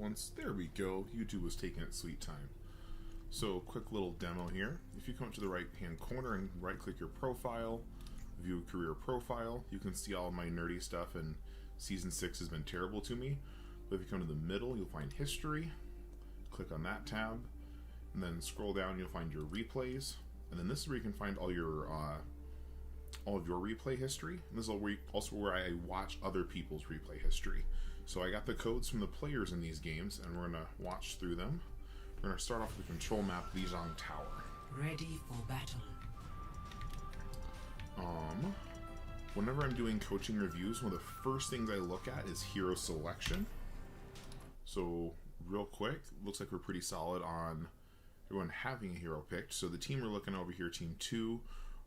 once. There we go. YouTube was taking its sweet time. So, quick little demo here. If you come up to the right-hand corner and right-click your profile, view career profile, you can see all of my nerdy stuff, and Season 6 has been terrible to me. But if you come to the middle, you'll find History. Click on that tab, and then scroll down, you'll find your replays. And then this is where you can find all of your replay history. And this is also where I watch other people's replay history. So I got the codes from the players in these games, and we're going to watch through them. We're going to start off with the control map, Lijiang Tower. Ready for battle. Whenever I'm doing coaching reviews, one of the first things I look at is hero selection. So, real quick, looks like we're pretty solid on everyone having a hero picked. So the team we're looking over here, Team 2,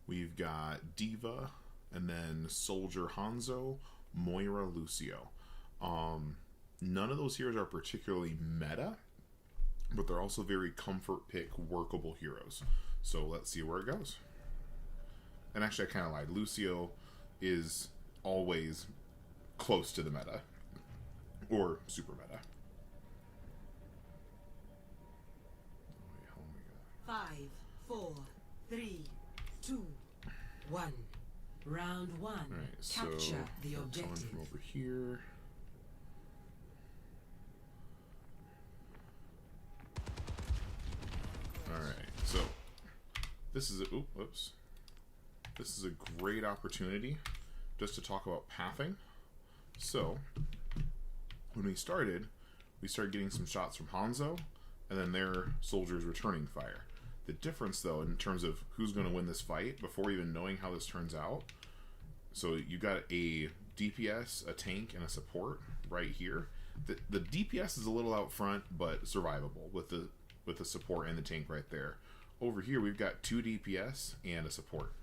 we've got Diva, and then Soldier Hanzo, Moira Lucio. None of those heroes are particularly meta, but they're also very comfort pick, workable heroes. So let's see where it goes. And actually, I kind of lied. Lucio is always close to the meta, or super meta. 5, 4, 3, 2, 1. Round 1. All right, Capture so the objective. from over here. All right, so this is this is a great opportunity just to talk about pathing. So when we started getting some shots from Hanzo, and then their soldiers returning fire. The difference, though, in terms of who's going to win this fight, before even knowing how this turns out, so you got a DPS, a tank, and a support right here. The DPS is a little out front, but survivable with the support and the tank right there. Over here, we've got 2 DPS and a support.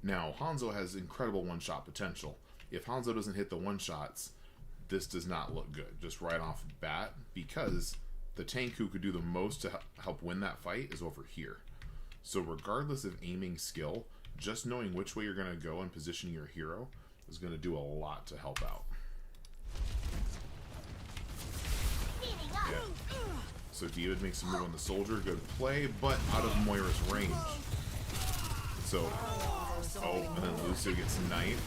Now, Hanzo has incredible one-shot potential. If Hanzo doesn't hit the one-shots, this does not look good, just right off the bat, because the tank who could do the most to help win that fight is over here. So regardless of aiming skill, just knowing which way you're going to go and positioning your hero is going to do a lot to help out. Yeah. So David makes a move on the soldier, good play, but out of Moira's range. So, and then Lucio gets knifed.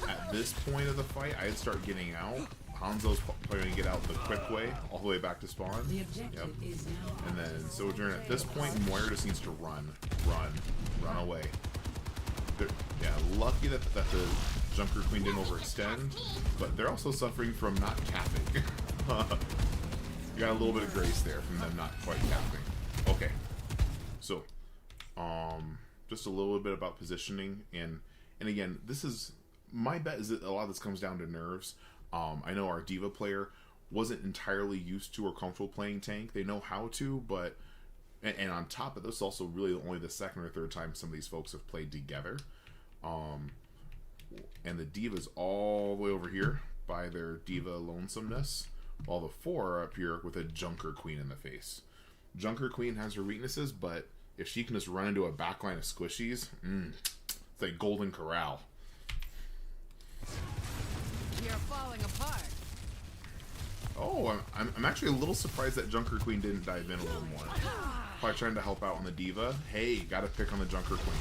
At this point of the fight, I'd start getting out. Hanzo's probably going to get out the quick way, all the way back to spawn. Yep. And then Sojourn, at this point, Moira just needs to run away. Yeah, lucky that the Junker Queen didn't overextend, but they're also suffering from not capping. You got a little bit of grace there from them not quite capping. Okay. So, just a little bit about positioning, and again, this is, my bet is that a lot of this comes down to nerves. I know our Diva player wasn't entirely used to or comfortable playing tank. They know how to, but... And on top of this, also really only the second or third time some of these folks have played together. And the Diva's all the way over here by their Diva lonesomeness, while the 4 are up here with a Junker Queen in the face. Junker Queen has her weaknesses, but if she can just run into a backline of squishies, it's like Golden Corral. You're falling apart. Oh, I'm actually a little surprised that Junker Queen didn't dive in a little more. Probably trying to help out on the Diva. Hey, gotta pick on the Junker Queen.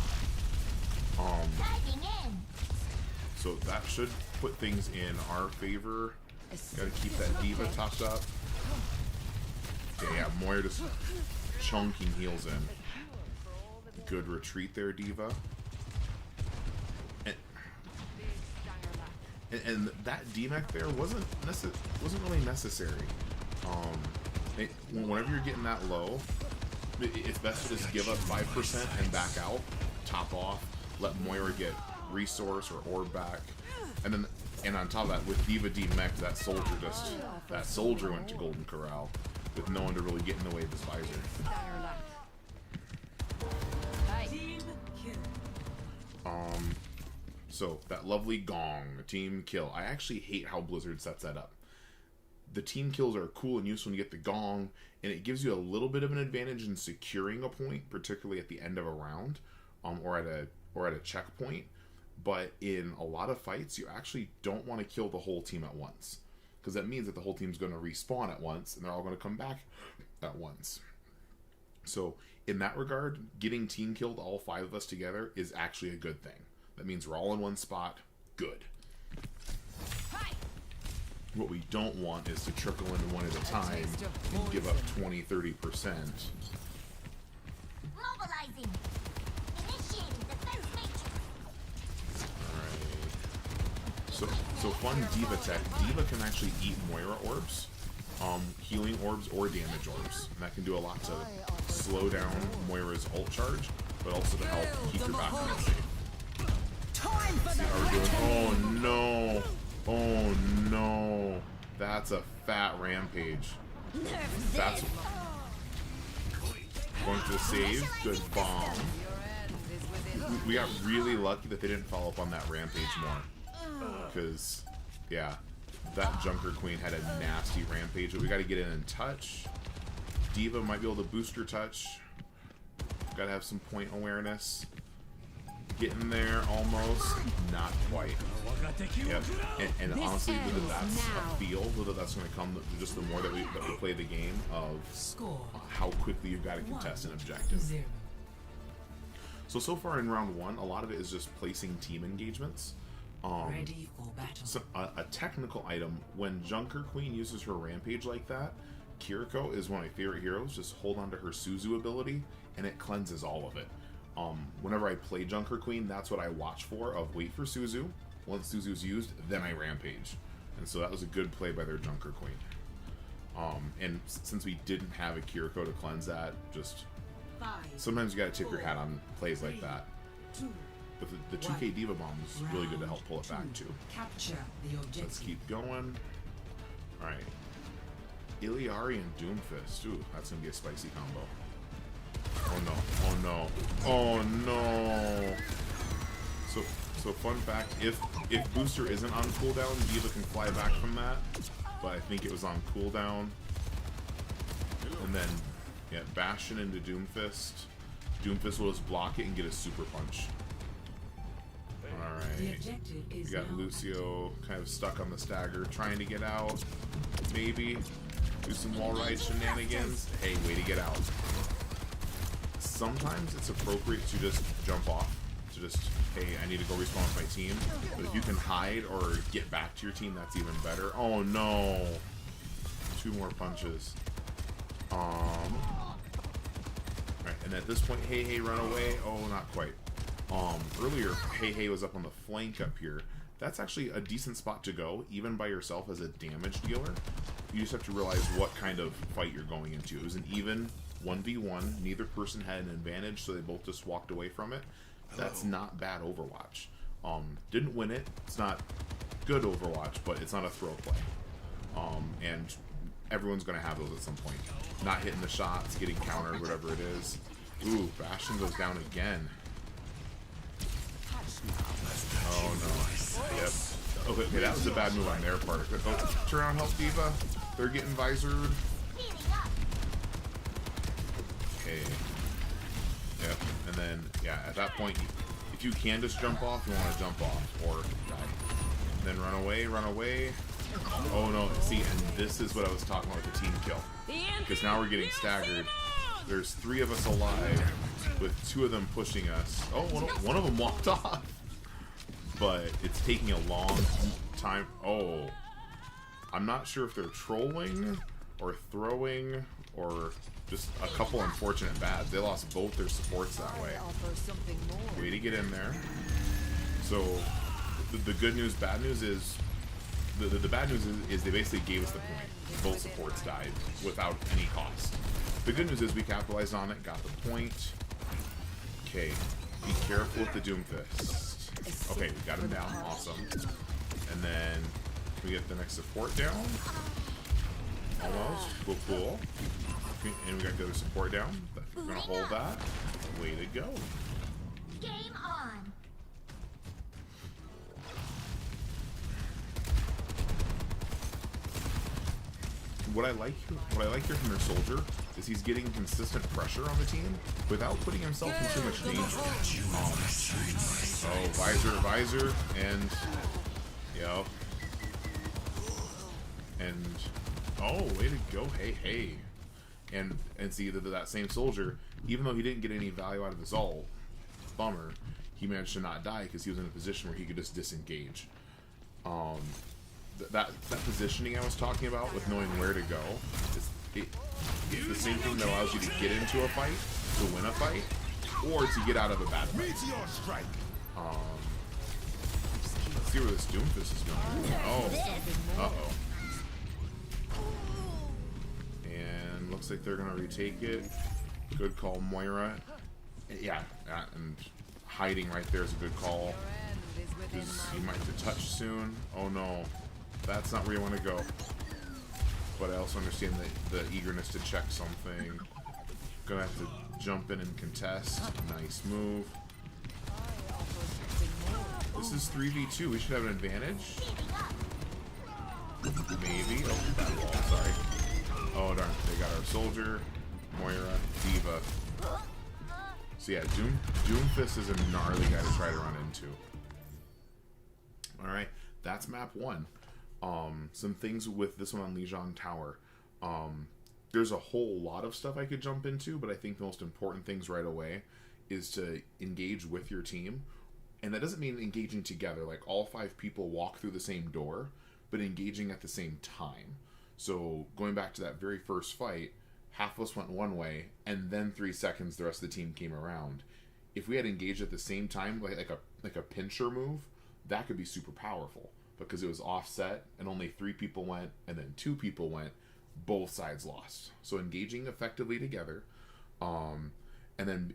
So that should put things in our favor. Gotta keep that Diva topped up. Yeah, Moira just chunking heals in. Good retreat there, Diva. And that DMAC there wasn't really necessary. Whenever you're getting that low, it's best to just give up 5% and back out, top off, let Moira get resource or orb back, and on top of that, with Diva DMAC, that soldier went to Golden Corral with no one to really get in the way of his visor. So, that lovely gong, team kill. I actually hate how Blizzard sets that up. The team kills are cool and useful when you get the gong, and it gives you a little bit of an advantage in securing a point, particularly at the end of a round, or at a checkpoint. But in a lot of fights, you actually don't want to kill the whole team at once. because that means that the whole team's going to respawn at once, and they're all going to come back at once. So in that regard, getting team killed, all 5 of us together, is actually a good thing. That means we're all in one spot. Good. What we don't want is to trickle into one at a time and give up 20-30%. Mobilizing. Initiating defense matrix. Alright. So fun D.Va tech. D.Va can actually eat Moira orbs, healing orbs or damage orbs. And that can do a lot to slow down Moira's ult charge, but also to help keep your background safe. See how we're doing? Oh no! Oh no! That's a fat rampage. That's going for the save. Good bomb. We got really lucky that they didn't follow up on that rampage more. Because, yeah, that Junker Queen had a nasty rampage. But we got to get in and touch. D.Va might be able to boost her touch. Got to have some point awareness. Getting there almost, not quite. Yep. And honestly, whether that's a feel, whether that's going to come just the more that we play the game of how quickly you've got to contest an objective. So far in round 1, a lot of it is just placing team engagements. Ready for battle. So a technical item, when Junker Queen uses her rampage like that, Kiriko is one of my favorite heroes. Just hold on to her Suzu ability, and it cleanses all of it. Whenever I play Junker Queen, that's what I watch for, of wait for Suzu. Once Suzu's used, then I rampage. And so that was a good play by their Junker Queen. And since we didn't have a Kiriko to cleanse that, just sometimes you gotta tip your hat on plays like that. But the 2K D.Va bomb is really good to help pull it back too. Capture the objective. Let's keep going. Alright. Iliari and Doomfist. Ooh, that's gonna be a spicy combo. Oh no, oh no, oh no. So fun fact, if booster isn't on cooldown, D.Va can fly back from that, but I think it was on cooldown. And then, yeah, Bastion into Doomfist. Doomfist will just block it and get a super punch. Alright, we got Lucio kind of stuck on the stagger, trying to get out. Maybe do some wall ride shenanigans. Hey, way to get out. Sometimes it's appropriate to just jump off, to just, hey, I need to go respawn with my team. But if you can hide or get back to your team, that's even better. Oh no! 2 more punches. Right, and at this point, hey, run away. Oh, not quite. Earlier, hey was up on the flank up here. That's actually a decent spot to go, even by yourself as a damage dealer. You just have to realize what kind of fight you're going into. It was an even 1v1, neither person had an advantage, so they both just walked away from it. That's not bad Overwatch. Didn't win it. It's not good Overwatch, but it's not a throw play. And everyone's going to have those at some point. Not hitting the shots, getting countered, whatever it is. Ooh, Bastion goes down again. Oh no. Yep. Okay, that was a bad move on their part. Oh, turn around, help D.Va. They're getting visored. Okay. Yep. And then, yeah, at that point, if you can just jump off, you want to jump off or die. And then run away, run away. Oh no, see, and this is what I was talking about with the team kill. Because now we're getting staggered. There's 3 of us alive, with 2 of them pushing us. Oh, one of them walked off. But it's taking a long time. Oh. I'm not sure if they're trolling, or throwing, or just a couple unfortunate bads. They lost both their supports that way. Way to get in there. So, the good news, bad news is, the bad news is they basically gave us the point. Both supports died without any cost. The good news is we capitalized on it, got the point. Okay, be careful with the Doomfist. Okay, we got him down, awesome. And then we get the next support down. Almost, cool. And we got the other support down. We're gonna hold that. Way to go. Game on. What I like here from their soldier is he's getting consistent pressure on the team without putting himself in too much danger. Oh, visor, and And oh, way to go, hey. And see that same soldier, even though he didn't get any value out of his ult, bummer, he managed to not die because he was in a position where he could just disengage. That positioning I was talking about with knowing where to go, it's the same thing that allows you to get into a fight, to win a fight, or to get out of a bad fight. Let's see where this Doomfist is going. Oh, uh-oh. And looks like they're gonna retake it. Good call, Moira. Yeah, and hiding right there is a good call. He might get touched soon. Oh no, that's not where you want to go. But I also understand the eagerness to check something. Gonna have to jump in and contest. Nice move. This is 3v2. We should have an advantage. Maybe. Oh, bad wall. Sorry. Oh darn. They got our soldier, Moira, Diva. So yeah, Doomfist is a gnarly guy to try to run into. Alright, that's map 1. Some things with this one on Lijiang Tower. There's a whole lot of stuff I could jump into, but I think the most important things right away is to engage with your team. And that doesn't mean engaging together, like all 5 people walk through the same door, but engaging at the same time. So going back to that very first fight, half of us went one way, and then 3 seconds the rest of the team came around. If we had engaged at the same time, like a pincher move, that could be super powerful. Because it was offset, and only 3 people went, and then 2 people went, both sides lost. So engaging effectively together. And then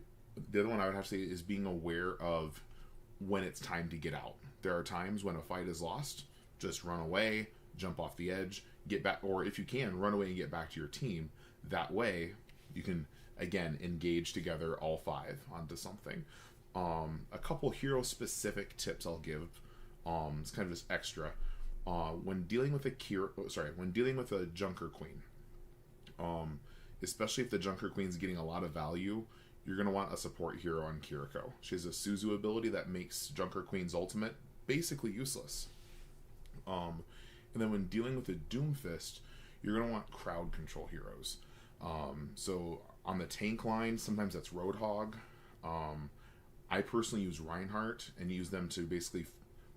the other one I would have to say is being aware of when it's time to get out. There are times when a fight is lost, just run away, jump off the edge, get back, or if you can, run away and get back to your team. That way, you can, again, engage together all 5 onto something. A couple hero-specific tips I'll give. It's kind of just extra. When dealing with a Junker Queen, especially if the Junker Queen's getting a lot of value, you're going to want a support hero on Kiriko. She has a Suzu ability that makes Junker Queen's ultimate basically useless. And then when dealing with a Doomfist, you're going to want crowd control heroes. So on the tank line, sometimes that's Roadhog. I personally use Reinhardt and use them to basically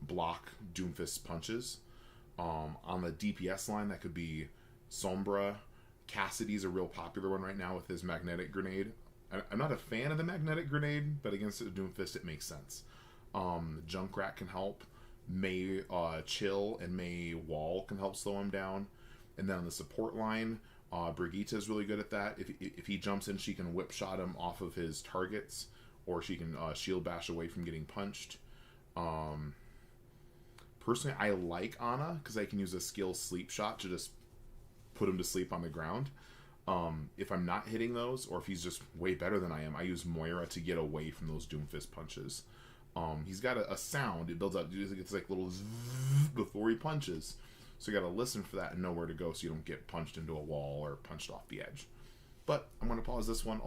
block Doomfist's punches. On the DPS line, that could be Sombra. Cassidy's a real popular one right now with his magnetic grenade. I'm not a fan of the magnetic grenade, but against the Doomfist it makes sense. Junkrat can help. May Chill and May Wall can help slow him down. And then on the support line, Brigitte is really good at that. If he jumps in, she can whip shot him off of his targets, or she can shield bash away from getting punched. Personally, I like Ana because I can use a skill sleep shot to just put him to sleep on the ground. If I'm not hitting those, or if he's just way better than I am, I use Moira to get away from those Doomfist punches. He's got a sound. It builds up. It's like little zzz before he punches. So you got to listen for that and know where to go so you don't get punched into a wall or punched off the edge. But I'm going to pause this one.